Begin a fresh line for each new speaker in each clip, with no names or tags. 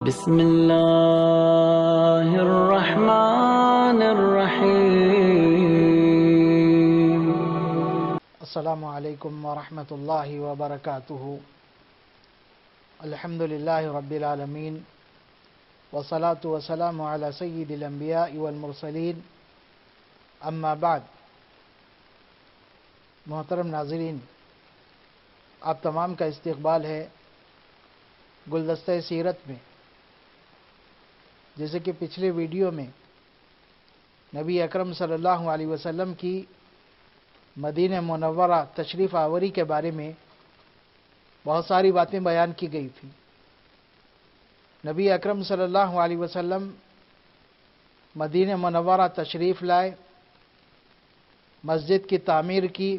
بسم اللہ الرحمن الرحیم۔
السلام علیکم ورحمۃ اللہ وبرکاتہ۔ الحمد للہ رب العالمین والصلاة والسلام علی سید الانبیاء والمرسلین، اما بعد۔ محترم ناظرین، آپ تمام کا استقبال ہے گلدستہ سیرت میں۔ جیسے کہ پچھلے ویڈیو میں نبی اکرم صلی اللہ علیہ وسلم کی مدینہ منورہ تشریف آوری کے بارے میں بہت ساری باتیں بیان کی گئی تھی۔ نبی اکرم صلی اللہ علیہ وسلم مدینہ منورہ تشریف لائے، مسجد کی تعمیر کی،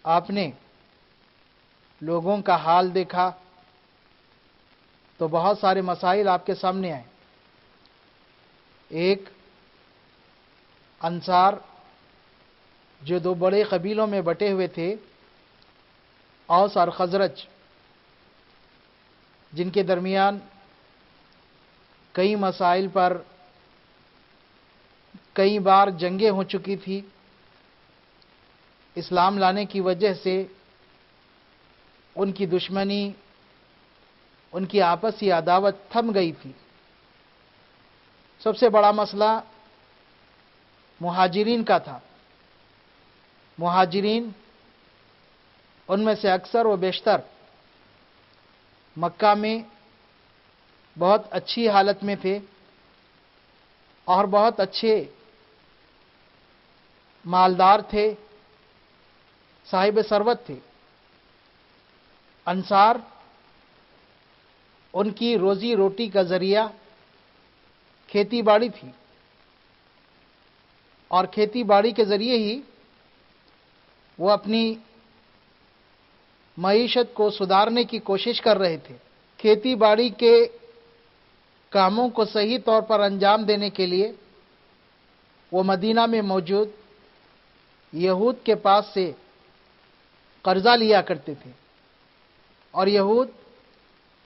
آپ نے لوگوں کا حال دیکھا تو بہت سارے مسائل آپ کے سامنے آئے۔ ایک، انصار جو دو بڑے قبیلوں میں بٹے ہوئے تھے، اوس اور خزرج، جن کے درمیان کئی مسائل پر کئی بار جنگیں ہو چکی تھی، اسلام لانے کی وجہ سے ان کی دشمنی، ان کی آپسی عداوت تھم گئی تھی۔ سب سے بڑا مسئلہ مہاجرین کا تھا۔ مہاجرین، ان میں سے اکثر و بیشتر مکہ میں بہت اچھی حالت میں تھے اور بہت اچھے مالدار تھے، صاحب ثروت تھے۔ انصار، ان کی روزی روٹی کا ذریعہ کھیتی باڑی تھی، اور کھیتی باڑی کے ذریعے ہی وہ اپنی معیشت کو سدھارنے کی کوشش کر رہے تھے۔ کھیتی باڑی کے کاموں کو صحیح طور پر انجام دینے کے لیے وہ مدینہ میں موجود یہود کے پاس سے قرضہ لیا کرتے تھے، اور یہود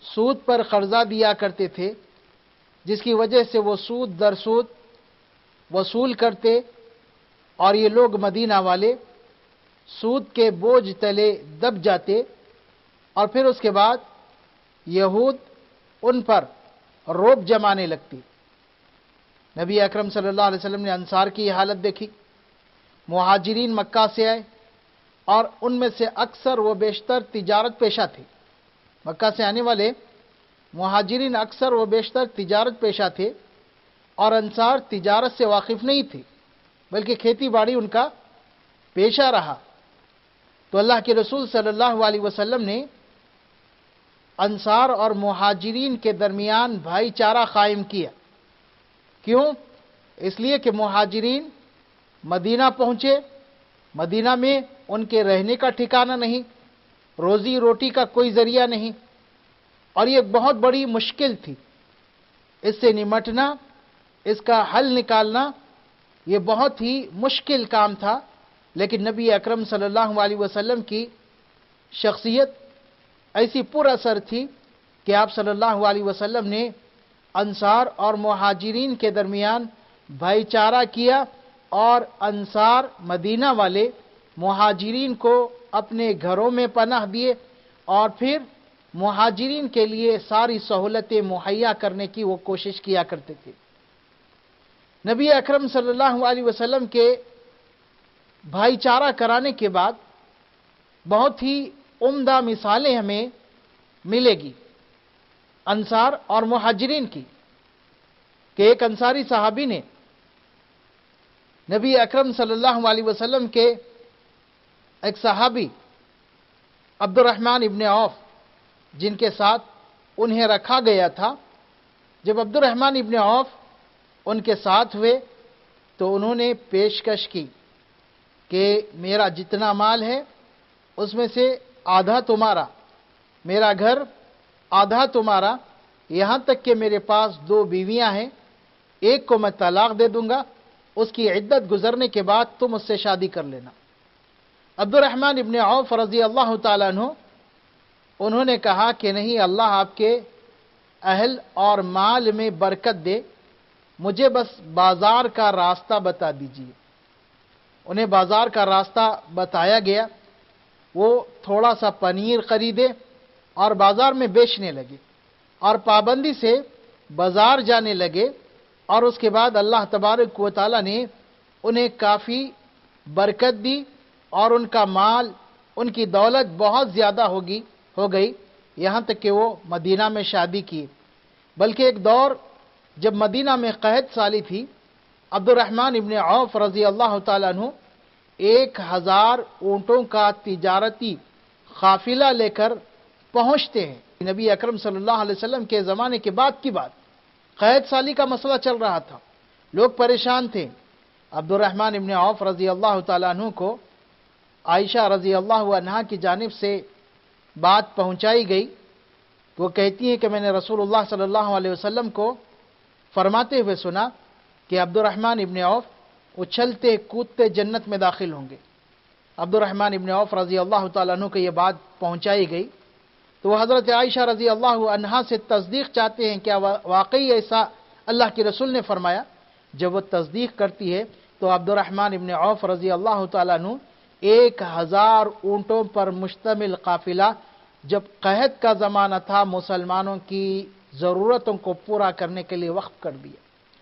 سود پر قرضہ دیا کرتے تھے، جس کی وجہ سے وہ سود در سود وصول کرتے، اور یہ لوگ مدینہ والے سود کے بوجھ تلے دب جاتے، اور پھر اس کے بعد یہود ان پر رعب جمانے لگتی۔ نبی اکرم صلی اللہ علیہ وسلم نے انصار کی یہ حالت دیکھی۔ مہاجرین مکہ سے آئے اور ان میں سے اکثر و بیشتر تجارت پیشہ تھے۔ مکہ سے آنے والے مہاجرین اکثر و بیشتر تجارت پیشہ تھے، اور انصار تجارت سے واقف نہیں تھے، بلکہ کھیتی باڑی ان کا پیشہ رہا۔ تو اللہ کے رسول صلی اللہ علیہ وسلم نے انصار اور مہاجرین کے درمیان بھائی چارہ قائم کیا۔ کیوں؟ اس لیے کہ مہاجرین مدینہ پہنچے، مدینہ میں ان کے رہنے کا ٹھکانہ نہیں، روزی روٹی کا کوئی ذریعہ نہیں، اور یہ بہت بڑی مشکل تھی۔ اس سے نمٹنا، اس کا حل نکالنا، یہ بہت ہی مشکل کام تھا۔ لیکن نبی اکرم صلی اللہ علیہ وسلم کی شخصیت ایسی پر اثر تھی کہ آپ صلی اللہ علیہ وسلم نے انصار اور مہاجرین کے درمیان بھائی چارہ کیا، اور انصار مدینہ والے مہاجرین کو اپنے گھروں میں پناہ دیے، اور پھر مہاجرین کے لیے ساری سہولتیں مہیا کرنے کی وہ کوشش کیا کرتے تھے۔ نبی اکرم صلی اللہ علیہ وسلم کے بھائی چارہ کرانے کے بعد بہت ہی عمدہ مثالیں ہمیں ملے گی انصار اور مہاجرین کی، کہ ایک انصاری صحابی نے نبی اکرم صلی اللہ علیہ وسلم کے ایک صحابی عبد الرحمن ابن عوف، جن کے ساتھ انہیں رکھا گیا تھا، جب عبد الرحمن ابن عوف ان کے ساتھ ہوئے تو انہوں نے پیشکش کی کہ میرا جتنا مال ہے اس میں سے آدھا تمہارا، میرا گھر آدھا تمہارا، یہاں تک کہ میرے پاس 2 بیویاں ہیں، ایک کو میں طلاق دے دوں گا، اس کی عدت گزرنے کے بعد تم اس سے شادی کر لینا۔ عبد الرحمن ابن عوف رضی اللہ تعالیٰ عنہ، انہوں نے کہا کہ نہیں، اللہ آپ کے اہل اور مال میں برکت دے، مجھے بس بازار کا راستہ بتا دیجیے۔ انہیں بازار کا راستہ بتایا گیا، وہ تھوڑا سا پنیر خریدے اور بازار میں بیچنے لگے اور پابندی سے بازار جانے لگے، اور اس کے بعد اللہ تبارک و تعالیٰ نے انہیں کافی برکت دی اور ان کا مال، ان کی دولت بہت زیادہ ہو گئی، یہاں تک کہ وہ مدینہ میں شادی کی۔ بلکہ ایک دور جب مدینہ میں قحط سالی تھی، عبد الرحمن ابن عوف رضی اللہ تعالیٰ عنہ 1000 اونٹوں کا تجارتی قافلہ لے کر پہنچتے ہیں۔ نبی اکرم صلی اللہ علیہ وسلم کے زمانے کے بعد کی بات، قحط سالی کا مسئلہ چل رہا تھا، لوگ پریشان تھے۔ عبد الرحمن ابن عوف رضی اللہ تعالیٰ عنہ کو عائشہ رضی اللہ عنہا کی جانب سے بات پہنچائی گئی۔ وہ کہتی ہیں کہ میں نے رسول اللہ صلی اللہ علیہ وسلم کو فرماتے ہوئے سنا کہ عبد الرحمن ابن عوف اچھلتے کودتے جنت میں داخل ہوں گے۔ عبد الرحمن ابن عوف رضی اللہ تعالیٰ عنہ کو یہ بات پہنچائی گئی تو وہ حضرت عائشہ رضی اللہ عنہا سے تصدیق چاہتے ہیں، کیا واقعی ایسا اللہ کے رسول نے فرمایا؟ جب وہ تصدیق کرتی ہے تو عبد الرحمن ابن عوف رضی اللہ تعالیٰ عنہ 1000 اونٹوں پر مشتمل قافلہ، جب قحط کا زمانہ تھا، مسلمانوں کی ضرورتوں کو پورا کرنے کے لیے وقف کر دیا۔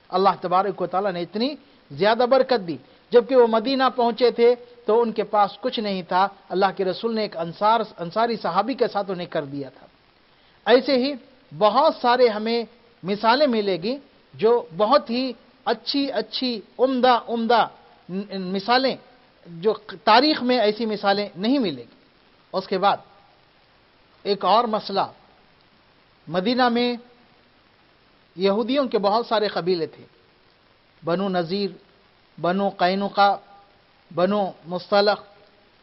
اللہ تبارک و تعالیٰ نے اتنی زیادہ برکت دی۔ جبکہ وہ مدینہ پہنچے تھے تو ان کے پاس کچھ نہیں تھا، اللہ کے رسول نے ایک انصاری صحابی کے ساتھ انہیں کر دیا تھا۔ ایسے ہی بہت سارے ہمیں مثالیں ملے گی جو بہت ہی اچھی عمدہ مثالیں، جو تاریخ میں ایسی مثالیں نہیں ملے گی۔ اس کے بعد ایک اور مسئلہ، مدینہ میں یہودیوں کے بہت سارے قبیلے تھے، بنو نذیر، بنو قینقاع، بنو مصطلق،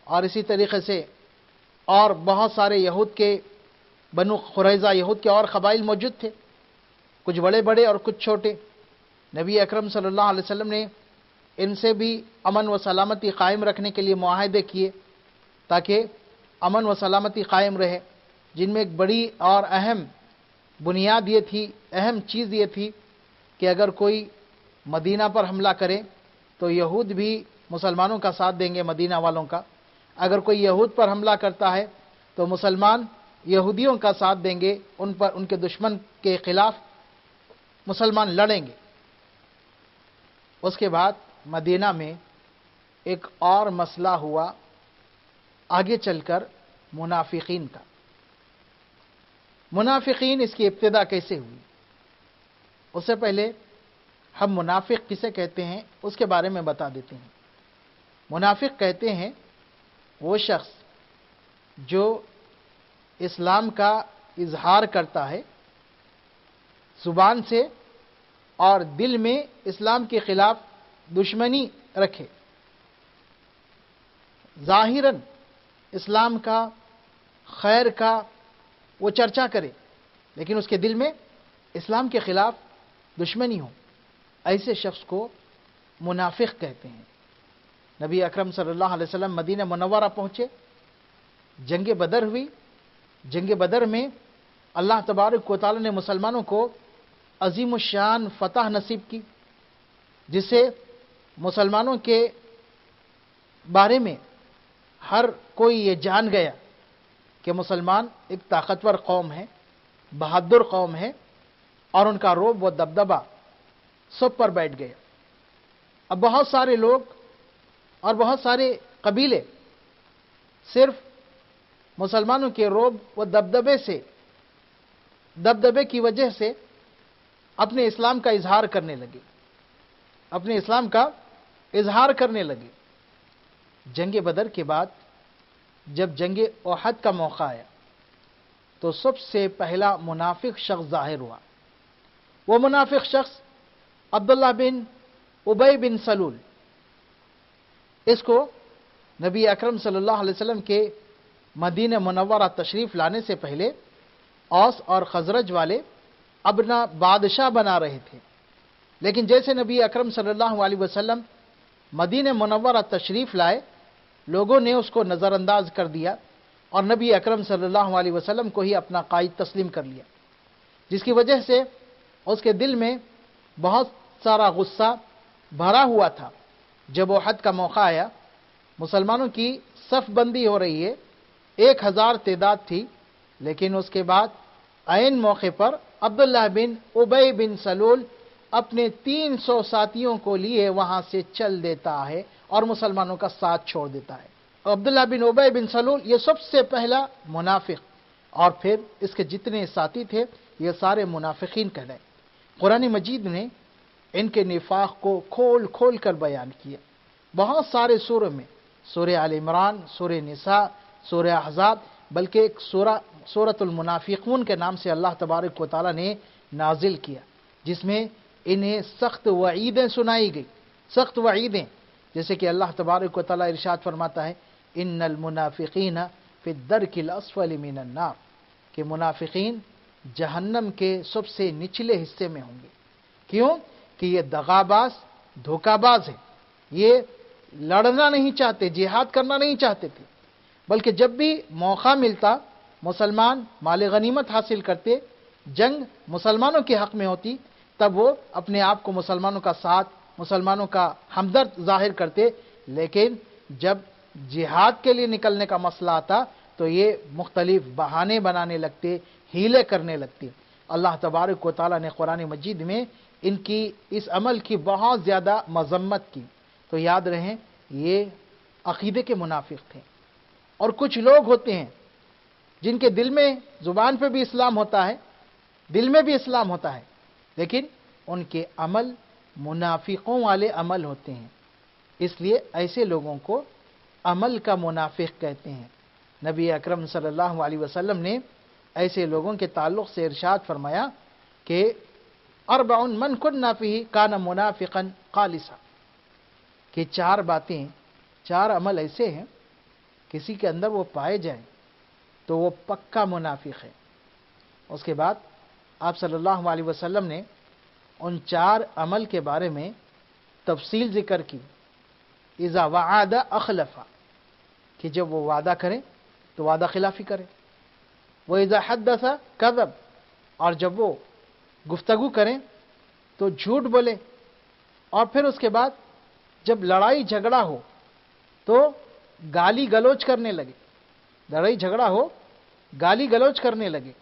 اور اسی طریقے سے اور بہت سارے یہود کے، بنو قریظہ، یہود کے اور قبائل موجود تھے، کچھ بڑے بڑے اور کچھ چھوٹے۔ نبی اکرم صلی اللہ علیہ وسلم نے ان سے بھی امن و سلامتی قائم رکھنے کے لیے معاہدے کیے تاکہ امن و سلامتی قائم رہے، جن میں ایک بڑی اور اہم بنیاد یہ تھی، اہم چیز یہ تھی کہ اگر کوئی مدینہ پر حملہ کرے تو یہود بھی مسلمانوں کا ساتھ دیں گے، مدینہ والوں کا۔ اگر کوئی یہود پر حملہ کرتا ہے تو مسلمان یہودیوں کا ساتھ دیں گے، ان کے دشمن کے خلاف مسلمان لڑیں گے۔ اس کے بعد مدینہ میں ایک اور مسئلہ ہوا آگے چل کر، منافقین کا۔ منافقین، اس کی ابتدا کیسے ہوئی؟ اس سے پہلے ہم منافق کسے کہتے ہیں اس کے بارے میں بتا دیتے ہیں۔ منافق کہتے ہیں وہ شخص جو اسلام کا اظہار کرتا ہے زبان سے اور دل میں اسلام کے خلاف دشمنی رکھے، ظاہراً اسلام کا، خیر کا وہ چرچا کرے، لیکن اس کے دل میں اسلام کے خلاف دشمنی ہو، ایسے شخص کو منافق کہتے ہیں۔ نبی اکرم صلی اللہ علیہ وسلم مدینہ منورہ پہنچے، جنگ بدر ہوئی۔ جنگ بدر میں اللہ تبارک و تعالی نے مسلمانوں کو عظیم الشان فتح نصیب کی، جس سے مسلمانوں کے بارے میں ہر کوئی یہ جان گیا کہ مسلمان ایک طاقتور قوم ہے، بہادر قوم ہے، اور ان کا رعب و دبدبہ سب پر بیٹھ گیا۔ اب بہت سارے لوگ اور بہت سارے قبیلے صرف مسلمانوں کے رعب و دبدبے کی وجہ سے اپنے اسلام کا اظہار کرنے لگے، اپنے اسلام کا اظہار کرنے لگے۔ جنگ بدر کے بعد جب جنگ احد کا موقع آیا تو سب سے پہلا منافق شخص ظاہر ہوا۔ وہ منافق شخص عبداللہ بن ابی بن سلول، اس کو نبی اکرم صلی اللہ علیہ وسلم کے مدینہ منورہ تشریف لانے سے پہلے اوس اور خزرج والے اپنا بادشاہ بنا رہے تھے، لیکن جیسے نبی اکرم صلی اللہ علیہ وسلم مدینہ منورہ تشریف لائے، لوگوں نے اس کو نظر انداز کر دیا اور نبی اکرم صلی اللہ علیہ وسلم کو ہی اپنا قائد تسلیم کر لیا۔ جس کی وجہ سے اس کے دل میں بہت سارا غصہ بھرا ہوا تھا۔ جب احد کا موقع آیا، مسلمانوں کی صف بندی ہو رہی ہے، 1000 تعداد تھی، لیکن اس کے بعد عین موقع پر عبداللہ بن ابی بن سلول اپنے 300 ساتھیوں کو لیے وہاں سے چل دیتا ہے اور مسلمانوں کا ساتھ چھوڑ دیتا ہے۔ عبداللہ بن ابی بن سلول یہ سب سے پہلا منافق، اور پھر اس کے جتنے ساتھی تھے یہ سارے منافقین کہلائے۔ قرآن مجید نے ان کے نفاق کو کھول کھول کر بیان کیا بہت سارے سوروں میں، سورہ آل عمران، سورہ نساء، سورہ احزاب، بلکہ ایک سورۃ المنافقون کے نام سے اللہ تبارک و تعالیٰ نے نازل کیا، جس میں انہیں سخت وعیدیں سنائی گئی، سخت وعیدیں، جیسے کہ اللہ تبارک و تعالیٰ ارشاد فرماتا ہے ان المنافقین فی الدرک الاسفل من النار، کہ منافقین جہنم کے سب سے نچلے حصے میں ہوں گے۔ کیوں؟ کہ یہ دغاباز، دھوکہ باز ہیں، یہ لڑنا نہیں چاہتے، جہاد کرنا نہیں چاہتے تھے، بلکہ جب بھی موقع ملتا مسلمان مال غنیمت حاصل کرتے، جنگ مسلمانوں کے حق میں ہوتی، تب وہ اپنے آپ کو مسلمانوں کا ساتھ، مسلمانوں کا ہمدرد ظاہر کرتے، لیکن جب جہاد کے لیے نکلنے کا مسئلہ آتا تو یہ مختلف بہانے بنانے لگتے، ہیلے کرنے لگتے۔ اللہ تبارک و تعالیٰ نے قرآن مجید میں ان کی اس عمل کی بہت زیادہ مذمت کی۔ تو یاد رہیں یہ عقیدے کے منافق تھے۔ اور کچھ لوگ ہوتے ہیں جن کے دل میں، زبان پہ بھی اسلام ہوتا ہے، دل میں بھی اسلام ہوتا ہے، لیکن ان کے عمل منافقوں والے عمل ہوتے ہیں، اس لیے ایسے لوگوں کو عمل کا منافق کہتے ہیں۔ نبی اکرم صلی اللہ علیہ وسلم نے ایسے لوگوں کے تعلق سے ارشاد فرمایا کہ اربع من کن فیہ کان منافقا خالصا، کہ 4 باتیں، 4 عمل ایسے ہیں کسی کے اندر وہ پائے جائیں تو وہ پکا منافق ہے۔ اس کے بعد آپ صلی اللہ علیہ وسلم نے ان 4 عمل کے بارے میں تفصیل ذکر کی۔ اذا وعد اخلف، کہ جب وہ وعدہ کریں تو وعدہ خلافی کرے، وَإِذَا حَدَّثَ كَذَبَ، اور جب وہ گفتگو کریں تو جھوٹ بولے، اور پھر اس کے بعد جب لڑائی جھگڑا ہو تو گالی گلوچ کرنے لگے، لڑائی جھگڑا ہو گالی گلوچ کرنے لگے۔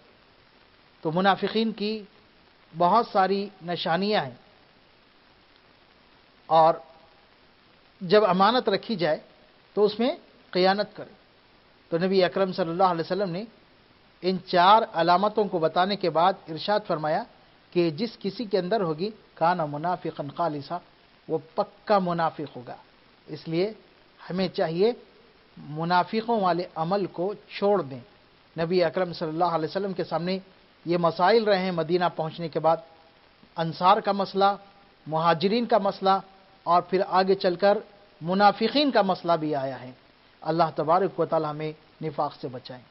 تو منافقین کی بہت ساری نشانیاں ہیں۔ اور جب امانت رکھی جائے تو اس میں خیانت کرے۔ تو نبی اکرم صلی اللہ علیہ وسلم نے ان 4 علامتوں کو بتانے کے بعد ارشاد فرمایا کہ جس کسی کے اندر ہوگی کان منافقا خالصا، وہ پکا منافق ہوگا۔ اس لیے ہمیں چاہیے منافقوں والے عمل کو چھوڑ دیں۔ نبی اکرم صلی اللہ علیہ وسلم کے سامنے یہ مسائل رہے ہیں مدینہ پہنچنے کے بعد، انصار کا مسئلہ، مہاجرین کا مسئلہ، اور پھر آگے چل کر منافقین کا مسئلہ بھی آیا ہے۔ اللہ تبارک و تعالی ہمیں نفاق سے بچائیں۔